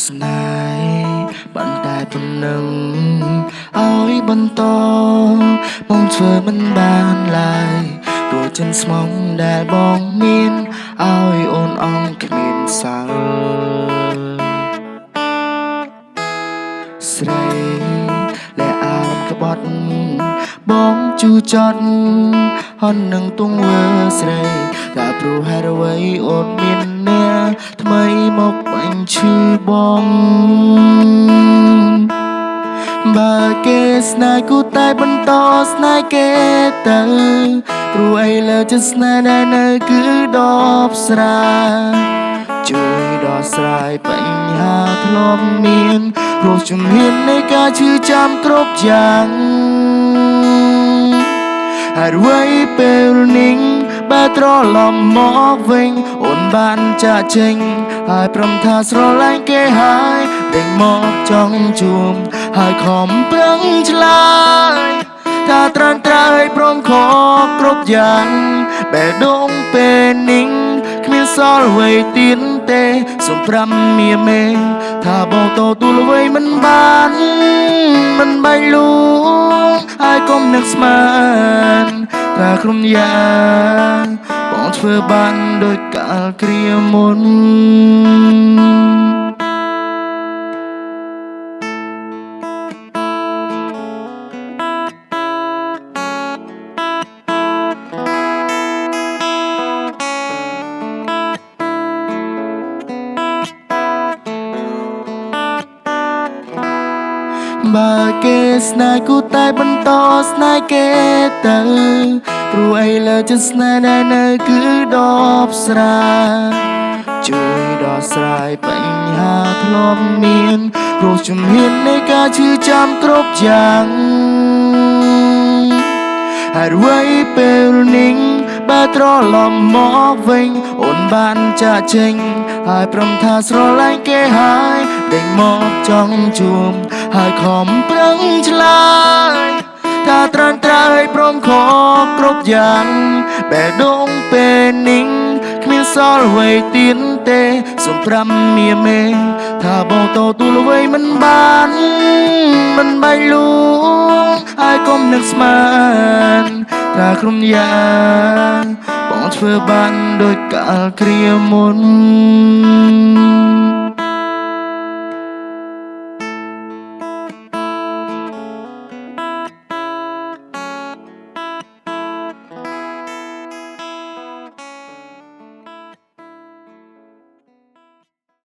ស្នេហ៍បានតែប៉ុណ្ណឹងឲ្យបន្តបងធ្វើមិនបានឡើយព្រោះចិនស្មងដែលបងមានឲ្យអូនអង្គគ្មានសល់ស្រីและអានក្បត់បងជូចត់ហន់នឹងទង្វើស្រីតែព្រោះហេតុអ្វីអូនមានអ្នកថ្មីមកបាញ់ឈឺបងបើគេស្នេហ៍គូតែបន្តស្នេហ៍គេទៅព្រោះឥឡូវចិត្តស្នេហ៍ដែលនៅគឺដបស្រាជួយដោះស្រាយបញ្ហាធ្លាប់មានរោគជំនាញនៃការឈឺចាំគ្រប់យ៉ាងហើយអ្វីពេលនេះបែរត្រឡប់មកវិញអូនបានចាក់ចេញហើយព្រមថាស្រឡាញ់គេហើយដេញមកចង់ជួមហើយខំប្រឹងឆ្លើយថាត្រាំត្រើយព្រមខកគ្រប់យ៉ាងបែរដងពេលនេះគ្មានសល់អ្វីទៀតទេសូមប្រាំមៀមេថាបងទទួលអ្វីមិនបានមិនបាច់លួងហើយកុំនឹកស្មានថាក្រុមយ៉ាងបងធ្វើបានដោយកាលគ្រាមុនបើគេស្នេហ៍គូតែបន្តស្នេហ៍គេទៅព្រោះឥឡូវចិត្តស្នេហ៍ដែលនៅគឺដបស្រាជួយដោះស្រាយបញ្ហាធ្លាប់មានរោគជំនាញនៃការឈឺចាំគ្រប់យ៉ាងហើយអ្វីពេលនេះបែរត្រឡប់មកវិញអូនបានចាក់ចេញហើយព្រមថាស្រឡាញ់គេហើយដេញមកចង់ជួមហើយខំប្រឹងឆ្លើយថាត្រាំត្រើយព្រមខកគ្រប់យ៉ាងបែរដងពេលនេះគ្មានសល់អ្វីទៀតទេសូមប្រាំមៀមេថាបងទទួលអ្វីមិនបានមិនបាច់លួងហើយកុំនឹកស្មានថាក្រុមយ៉ាងបងធ្វើបានដោយកាលគ្រាមុន